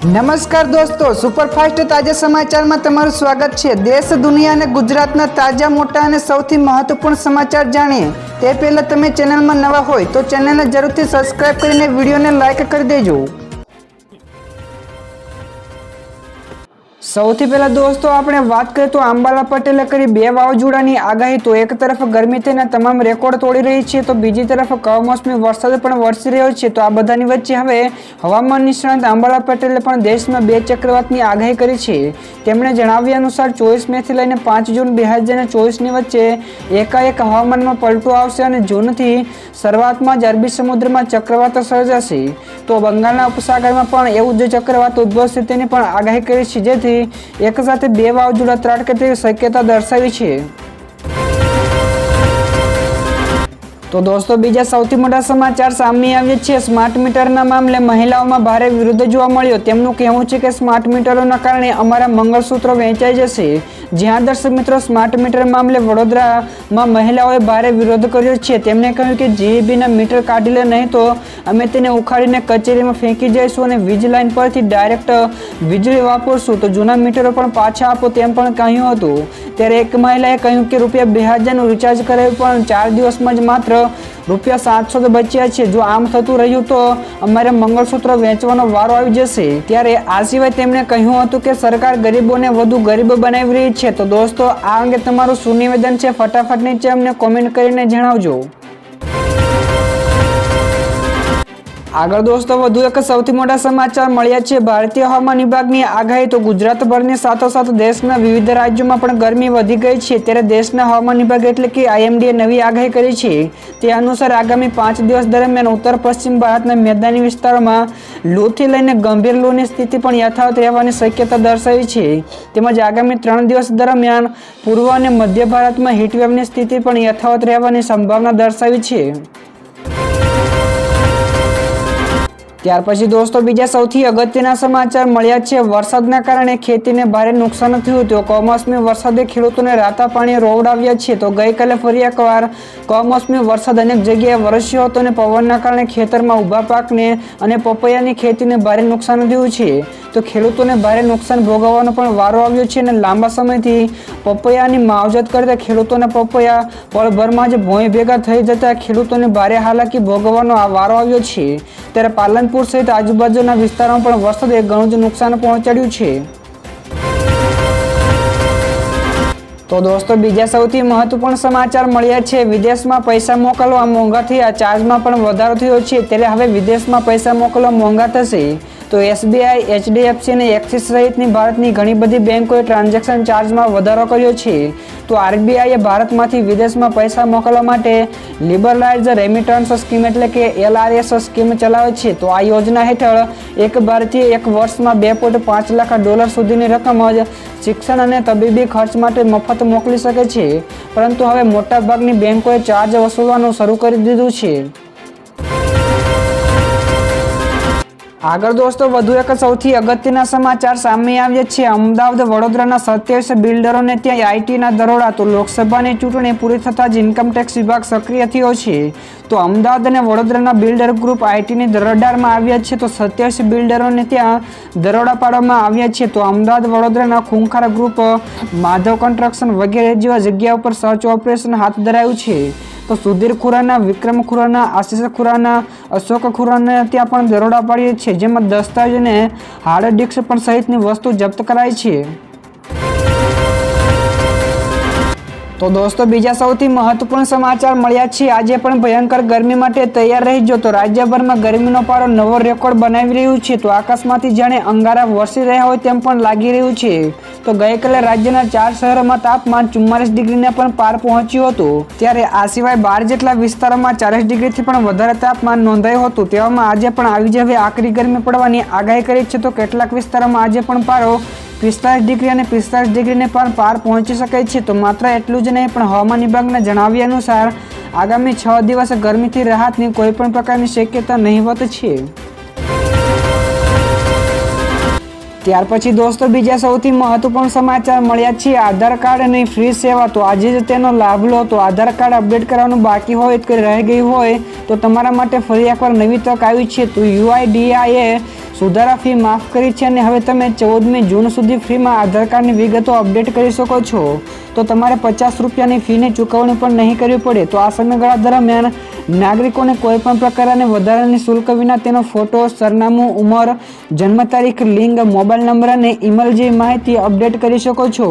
નમસ્કાર દોસ્તો, સુપરફાસ્ટ તાજા સમાચારમાં તમારું સ્વાગત છે। દેશ, દુનિયા અને ગુજરાતના તાજા, મોટા અને સૌથી મહત્વપૂર્ણ સમાચાર જાણીએ તે પહેલા તમે ચેનલમાં નવા હોય તો ચેનલને જરૂરથી સબસ્ક્રાઇબ કરીને વિડીયોને લાઇક કરી દેજો। સૌથી પહેલા દોસ્તો આપણે વાત કરીએ તો અંબાલા પટેલે કરી 2 વાવાઝોડાની આગાહી। તો એક તરફ ગરમી તેના તમામ રેકોર્ડ તોડી રહી છે, તો બીજી તરફ કમોસમી વરસાદ પણ વરસી રહ્યો છે। તો આ બધાની વચ્ચે હવે હવામાન નિષ્ણાત અંબાલા પટેલે પણ દેશમાં 2 ચક્રવાતની આગાહી કરી છે। તેમણે જણાવ્યા અનુસાર 24 મેથી લઈને 5 જૂન 2024ની વચ્ચે એકાએક હવામાનમાં પલટો આવશે અને જૂનથી શરૂઆતમાં જ અરબી સમુદ્રમાં ચક્રવાત સર્જાશે। તો બંગાળના ઉપસાગરમાં પણ એવું જ ચક્રવાત ઉદ્ભવશે તેની પણ આગાહી કરી છે, જેથી એક સાથે 2 વાવાઝોડા ત્રાટકે તેવી શક્યતા દર્શાવી છે। તો દોસ્તો બીજા સૌથી મોટા સમાચાર સામે આવ્યા છે। સ્માર્ટ મીટરના મામલે મહિલાઓમાં ભારે વિરોધ જોવા મળ્યો। તેમનું કહેવું છે કે સ્માર્ટ મીટરોના કારણે અમારા મંગળસૂત્રો વહેંચાઈ જશે। જ્યાં દર્શક મિત્રો સ્માર્ટ મીટર મામલે વડોદરામાં મહિલાઓએ ભારે વિરોધ કર્યો છે। તેમણે કહ્યું કે જીઈબીના મીટર કાઢી લે, નહીં તો અમે તેને ઉખાડીને કચેરીમાં ફેંકી જઈશું અને વીજ લાઇન પરથી ડાયરેક્ટ વીજળી વાપરશું। તો જૂના મીટરો પણ પાછા આપો તેમ પણ કહ્યું હતું। ત્યારે એક મહિલાએ કહ્યું કે ₹2000નું રિચાર્જ કરાવ્યું પણ 4 દિવસમાં જ માત્ર ₹700 બચ્યા છે। જો આમ થતું રહ્યું તો અમારે મંગળસૂત્ર વેચવાનો વારો આવી જશે। ત્યારે આ સિવાય તેમણે કહ્યું હતું કે સરકાર ગરીબોને વધુ ગરીબ બનાવી રહી છે। તો દોસ્તો આ અંગે તમારું શું નિવેદન છે, ફટાફટ નીચે અમને કોમેન્ટ કરીને જણાવજો। આગળ દોસ્તો વધુ એક સૌથી મોટા સમાચાર મળ્યા છે। ભારતીય હવામાન વિભાગની આગાહી। તો ગુજરાતભરની સાથોસાથ દેશના વિવિધ રાજ્યોમાં પણ ગરમી વધી ગઈ છે। ત્યારે દેશના હવામાન વિભાગ એટલે કે IMDએ નવી આગાહી કરી છે। તે અનુસાર આગામી 5 દિવસ દરમિયાન ઉત્તર પશ્ચિમ ભારતના મેદાની વિસ્તારોમાં લૂથી લઈને ગંભીર લૂની સ્થિતિ પણ યથાવત રહેવાની શક્યતા દર્શાવી છે। તેમજ આગામી 3 દિવસ દરમિયાન પૂર્વ અને મધ્ય ભારતમાં હીટવેવની સ્થિતિ પણ યથાવત રહેવાની સંભાવના દર્શાવી છે। ત્યાર પછી દોસ્તો બીજા સૌથી અગત્યના સમાચાર મળ્યા છે। વરસાદના કારણે ખેતીને ભારે નુકસાન થયું। તો કમોસમી વરસાદે ખેડૂતોને રાતા પાણી રોવડાવ્યા છે। તો ગઈકાલે ફરી એકવાર કમોસમી વરસાદ અનેક જગ્યાએ વરસ્યો હતો અને પવનના કારણે ખેતરમાં ઊભા પાકને અને પપૈયાની ખેતીને ભારે નુકસાન થયું છે। તો ખેડૂતોને ભારે નુકસાન ભોગવવાનો પણ વારો આવ્યો છે અને લાંબા સમયથી પપૈયાની માવજત કરતા ખેડૂતોના પપૈયા પળભરમાં જ ભોંય ભેગા થઈ જતા ખેડૂતોને ભારે હાલાકી ભોગવવાનો આ વારો આવ્યો છે। ત્યારે પાલનપુર સહિત આજુબાજુના વિસ્તારોમાં પણ વરસાદે ઘણું જ નુકસાન પહોંચાડ્યું છે। તો દોસ્તો બીજા સૌથી મહત્વપૂર્ણ સમાચાર મળ્યા છે। વિદેશમાં પૈસા મોકલવા મોંઘા થયા, ચાર્જમાં પણ વધારો થયો છે। ત્યારે હવે વિદેશમાં પૈસા મોકલવા મોંઘા થશે। તો SBI, HDFC અને એક્સિસ સહિતની ભારતની ઘણી બધી બેંકોએ ટ્રાન્ઝેક્શન ચાર્જમાં વધારો કર્યો છે। તો RBIએ ભારતમાંથી વિદેશમાં પૈસા મોકલવા માટે લિબરલાઇઝ રેમિટન્સ સ્કીમ એટલે કે LRS સ્કીમ ચલાવે છે। તો આ યોજના હેઠળ એક ભારતીય એક વર્ષમાં $2.5 લાખ સુધીની રકમ જ શિક્ષણ અને તબીબી ખર્ચ માટે મફત મોકલી શકે છે। પરંતુ હવે મોટાભાગની બેંકોએ ચાર્જ વસૂલવાનું શરૂ કરી દીધું છે। આગળ દોસ્તો વધુ એક સૌથી અગત્યના સમાચાર સામે આવ્યા છે। અમદાવાદ વડોદરાના 27 બિલ્ડરોને ત્યાં ITના દરોડા। તો લોકસભાની ચૂંટણી પૂરી થતાં જ ઇન્કમટેક્સ વિભાગ સક્રિય થયો છે। તો અમદાવાદ અને વડોદરાના બિલ્ડર ગ્રુપ ITની રડારમાં આવ્યા છે। તો 27 બિલ્ડરોને ત્યાં દરોડા પાડવામાં આવ્યા છે। તો અમદાવાદ વડોદરાના ખૂંખાર ગ્રુપ, માધવ કન્સ્ટ્રક્શન વગેરે જેવા જગ્યા ઉપર સર્ચ ઓપરેશન હાથ ધરાયું છે। તો સુધીર ખુરાના, વિક્રમ ખુરાના, આશિષ ખુરાના, અશોક ખુરાના ત્યાં પણ દરોડા પાડ્યા છે, જેમાં દસ્તાવેજ અને હાર્ડ ડિસ્ક પણ સહિતની વસ્તુ જપ્ત કરાઈ છે। તો દોસ્તો બીજા સૌથી મહત્વપૂર્ણ સમાચાર મળ્યા છે। આજે પણ ભયંકર ગરમી માટે તૈયાર રહેજો। તો રાજ્યભરમાં ગરમીનો પારો નવો રેકોર્ડ બનાવી રહ્યું છે। તો આકાશમાંથી જાણે અંગારા વરસી રહ્યા હોય તેમ પણ લાગી રહ્યું છે। તો ગઈકાલે રાજ્યના 4 શહેરોમાં તાપમાન 44 ડિગ્રીને પણ પાર પહોંચ્યું હતું। ત્યારે આ સિવાય 12 જેટલા વિસ્તારોમાં 40 ડિગ્રીથી પણ વધારે તાપમાન નોંધાયું હતું। તેવામાં આજે પણ આવી જ હવે આકરી ગરમી પડવાની આગાહી કરી છે। તો કેટલાક વિસ્તારોમાં આજે પણ પારો 45 ડિગ્રી અને 45 ડિગ્રીને પણ પાર પહોંચી શકે છે। તો માત્ર એટલું જ નહીં, પણ હવામાન વિભાગના જણાવ્યા અનુસાર આગામી 6 દિવસ ગરમીથી રાહતની કોઈ પણ પ્રકારની શક્યતા નહીવત છે। ત્યાર પછી દોસ્તો બીજા સૌથી મહત્વપૂર્ણ સમાચાર મળ્યા છે આધાર કાર્ડની ફ્રી સેવા. તો આજે જ તેનો લાભ લો. તો આધાર કાર્ડ અપડેટ કરવાનું બાકી હોય કે રહી ગયું હોય તો તમારા માટે ફરી એકવાર નવી તક આવી છે. તો UIDAIએ સુધારા ફી માફ કરી છે અને હવે તમે 14મી જૂન સુધી ફ્રીમાં આધાર કાર્ડની વિગતો અપડેટ કરી શકો છો. તો તમારે 50 રૂપિયાની ફીની ચૂકવણી પણ નહીં કરવી પડે. તો આ સમયગાળા દરમિયાન નાગરિકોને કોઈપણ પ્રકારની વધારાની શુલ્ક વિના તેનો ફોટો, સરનામું, ઉંમર, જન્મ તારીખ, લિંગ, મોબાઈલ નંબર અને ઈમેલ જેવી માહિતી અપડેટ કરી શકો છો.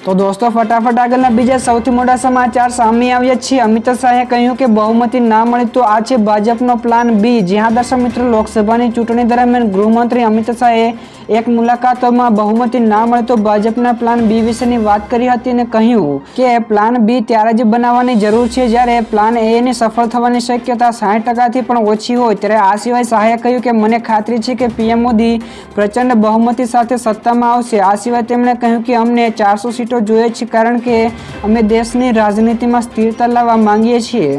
તો દોસ્તો ફટાફટ આગળના બીજા સૌથી મોટા સમાચાર સામે આવ્યા છે. અમિત શાહે કહ્યું કે બહુમતી ના મળી તો આ છે ભાજપનો પ્લાન બી. જ્યાં દર્શક મિત્રો લોકસભાની ચૂંટણી દરમિયાન ગૃહમંત્રી અમિત શાહે એક મુલાકાતમાં બહુમતી ના મળે તો ભાજપના પ્લાન બી વિશેની વાત કરી હતી અને કહ્યું કે પ્લાન બી ત્યારે જ બનાવવાની જરૂર છે જ્યારે પ્લાન એ ની સફળ થવાની શક્યતા 60%થી પણ ઓછી હોય. ત્યારે આ સિવાય શાહે કહ્યું કે મને ખાતરી છે કે PM મોદી પ્રચંડ બહુમતી સાથે સત્તામાં આવશે. આ સિવાય તેમણે કહ્યું કે અમને 400 સીટો જોઈએ છે કારણ કે અમે દેશની રાજનીતિમાં સ્થિરતા લાવવા માંગીએ છીએ.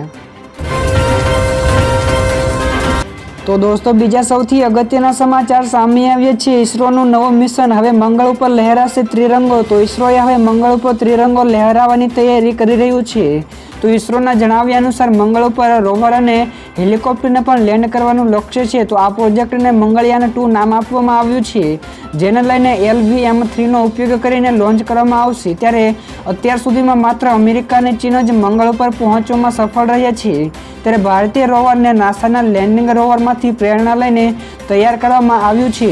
તો દોસ્તો બીજા સૌથી અગત્યના સમાચાર સામે આવ્યા છે. ઇસરોનું નવું મિશન હવે મંગળ ઉપર લહેરાશે ત્રિરંગો. તો ઇસરોએ હવે મંગળ ઉપર ત્રિરંગો લહેરાવવાની તૈયારી કરી રહ્યું છે. તો ઇસરોના જણાવ્યા અનુસાર મંગળ ઉપર રોવર અને હેલિકોપ્ટરને પણ લેન્ડ કરવાનું લક્ષ્ય છે. તો આ પ્રોજેક્ટને મંગળયાન 2 નામ આપવામાં આવ્યું છે, જેને લઈને LVM-3નો ઉપયોગ કરીને લોન્ચ કરવામાં આવશે. ત્યારે અત્યાર સુધીમાં માત્ર અમેરિકા અને ચીન જ મંગળ ઉપર પહોંચવામાં સફળ રહ્યા છે. ત્યારે ભારતીય રોવરને નાસાના લેન્ડિંગ રોવરમાંથી પ્રેરણા લઈને તૈયાર કરવામાં આવ્યું છે.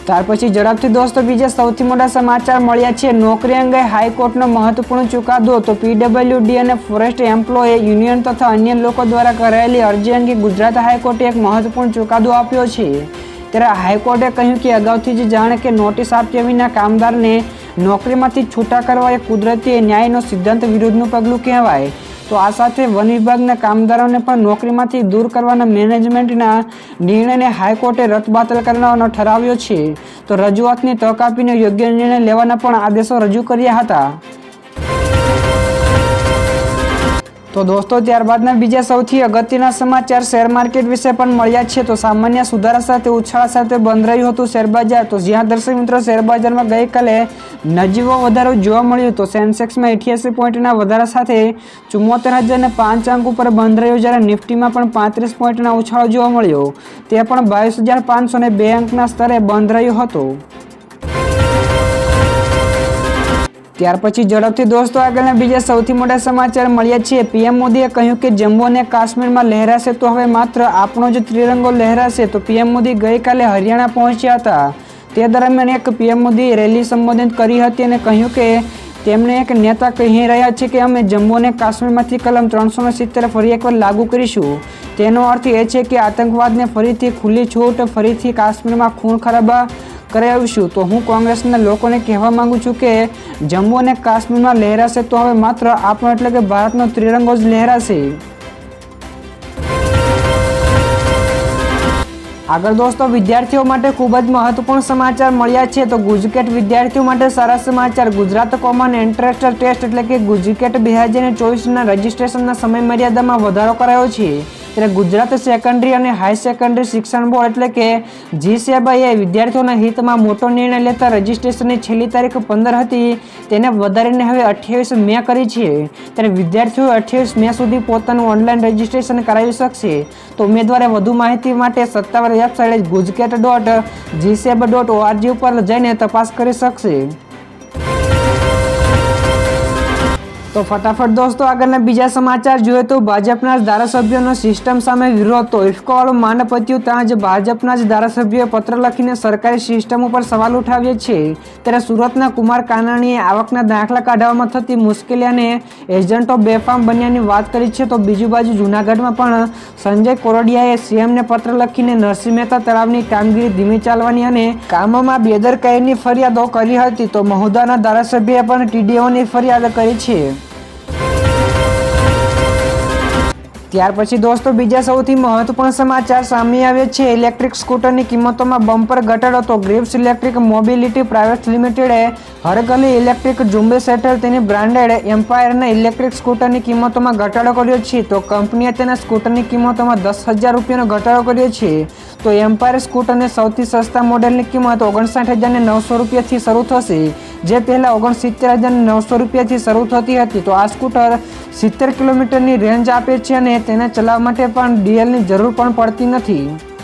ત્યાર પછી ઝડપથી દોસ્તો બીજા સૌથી મોટા સમાચાર મળ્યા છે. નોકરી અંગે હાઈકોર્ટનો મહત્વપૂર્ણ ચુકાદો. તો PWD અને ફોરેસ્ટ એમ્પ્લોય યુનિયન તથા અન્ય લોકો દ્વારા કરાયેલી અરજી અંગે ગુજરાત હાઈકોર્ટે એક મહત્વપૂર્ણ ચુકાદો આપ્યો છે. ત્યારે હાઈકોર્ટે કહ્યું કે અગાઉથી જ જાણે કે નોટિસ આપ્યા વિના કામદારને નોકરીમાંથી છૂટા કરવા એ કુદરતી ન્યાયનો સિદ્ધાંત વિરુદ્ધનું પગલું કહેવાય. તો આ સાથે વન વિભાગના કામદારોને પણ નોકરીમાંથી દૂર કરવાના મેનેજમેન્ટના નિર્ણયને હાઈકોર્ટે રદબાતલ કરવાનો ઠરાવ્યો છે. તો રજૂઆતની તક આપીને યોગ્ય નિર્ણય લેવાના પણ આદેશો રજૂ કર્યા હતા. તો દોસ્તો ત્યારબાદના બીજા સૌથી અગત્યના સમાચાર શેર માર્કેટ વિશે પણ મળ્યા છે. તો સામાન્ય સુધારા સાથે ઉછાળા સાથે બંધ રહ્યું હતું શેરબજાર. તો જ્યાં દર્શક મિત્રો શેરબજારમાં ગઈકાલે નજીવો વધારો જોવા મળ્યો. તો સેન્સેક્સમાં 88 પોઈન્ટના વધારા સાથે 74,005 અંક ઉપર બંધ રહ્યો, જ્યારે નિફ્ટીમાં પણ 35 પોઈન્ટના ઉછાળો જોવા મળ્યો. તે પણ 22,502 અંકના સ્તરે બંધ રહ્યો હતો. ત્યાર પછી ઝડપથી દોસ્તો આગળના બીજા સૌથી મોટા સમાચાર મળ્યા છે. PM મોદીએ કહ્યું કે જમ્મુ અને કાશ્મીરમાં લહેરાશે તો હવે માત્ર આપણો જ ત્રિરંગો લહેરાશે. તો PM મોદી ગઈકાલે હરિયાણા પહોંચ્યા હતા. તે દરમિયાન એક PM મોદીએ રેલી સંબોધિત કરી હતી અને કહ્યું કે તેમણે એક નેતા કહી રહ્યા છે કે અમે જમ્મુ અને કાશ્મીરમાંથી કલમ 370 ફરી એકવાર લાગુ કરીશું. તેનો અર્થ એ છે કે આતંકવાદને ફરીથી ખુલ્લી છૂટ, ફરીથી કાશ્મીરમાં ખૂન ખરાબા કરાવીશું. તો હું કોંગ્રેસના લોકોને કહેવા માંગુ છું કે જમ્મુ અને કાશ્મીરમાં લહેરાશે તો હવે માત્ર આપણો એટલે કે ભારતનો ત્રિરંગો જ લહેરાશે. આગળ દોસ્તો વિદ્યાર્થીઓ માટે ખૂબ જ મહત્વપૂર્ણ સમાચાર મળ્યા છે. તો ગુજકેટ વિદ્યાર્થીઓ માટે સારા સમાચાર. ગુજરાત કોમન એન્ટ્રન્સ ટેસ્ટ એટલે કે ગુજકેટ 2024ના રજીસ્ટ્રેશનના સમય મર્યાદામાં વધારો કરાયો છે. ત્યારે ગુજરાત સેકન્ડરી અને હાઈ સેકન્ડરી શિક્ષણ બોર્ડ એટલે કે GSEBએ વિદ્યાર્થીઓના હિતમાં મોટો નિર્ણય લેતા રજીસ્ટ્રેશનની છેલ્લી તારીખ 15 હતી તેને વધારીને હવે 28 મે કરી છે. ત્યારે વિદ્યાર્થીઓ 28 મે સુધી પોતાનું ઓનલાઈન રજીસ્ટ્રેશન કરાવી શકશે. તો ઉમેદવારે વધુ માહિતી માટે સત્તાવાર વેબસાઇટ guజket.gceb.org ઉપર જઈને તપાસ કરી શકશે. તો ફટાફટ દોસ્તો આગળના બીજા સમાચાર જોઈએ. તો ભાજપના જ ધારાસભ્યોનો સિસ્ટમ સામે વિરોધ. તો ઇફકોવાળું માંડ પત્યું ત્યાં જ ભાજપના જ ધારાસભ્યોએ પત્ર લખીને સરકારી સિસ્ટમ ઉપર સવાલ ઉઠાવ્યા છે. ત્યારે સુરતના કુમાર કાનાણીએ આવકના દાખલા કાઢવામાં થતી મુશ્કેલી અને એજન્ટો બેફામ બન્યાની વાત કરી છે. તો બીજી બાજુ જૂનાગઢમાં પણ સંજય કોરડિયાએ CMને પત્ર લખીને નરસિંહ મહેતા તળાવની કામગીરી ધીમી ચાલવાની અને કામોમાં બેદરકારીની ફરિયાદો કરી હતી. તો મહુધાના ધારાસભ્યએ પણ TDOની ફરિયાદ કરી છે. ત્યાર પછી દોસ્તો બીજા સૌથી મહત્વપૂર્ણ સમાચાર સામે આવ્યા છે ઇલેક્ટ્રિક સ્કૂટરની કિંમતોમાં બમ્પર ઘટાડો. તો ગ્રીવ્સ ઇલેક્ટ્રિક મોબિલિટી પ્રાઇવેટ લિમિટેડે હરગલી ઇલેક્ટ્રિક ઝુંબેશ હેઠળ તેની બ્રાન્ડેડ એમ્પાયરના ઇલેક્ટ્રિક સ્કૂટરની કિંમતોમાં ઘટાડો કર્યો છે. તો કંપનીએ તેના સ્કૂટરની કિંમતોમાં 10,000 રૂપિયાનો ઘટાડો કર્યો છે. તો એમ્પાયર સ્કૂટરની સૌથી સસ્તા મોડેલની કિંમત 59,900 રૂપિયાથી શરૂ થશે, જે પહેલાં 69,900 રૂપિયાથી શરૂ થતી હતી. તો આ સ્કૂટર 70 કિલોમીટરની રેન્જ આપે છે અને તેને ચલાવવા માટે પણ ડીએલની જરૂર પણ પડતી નથી.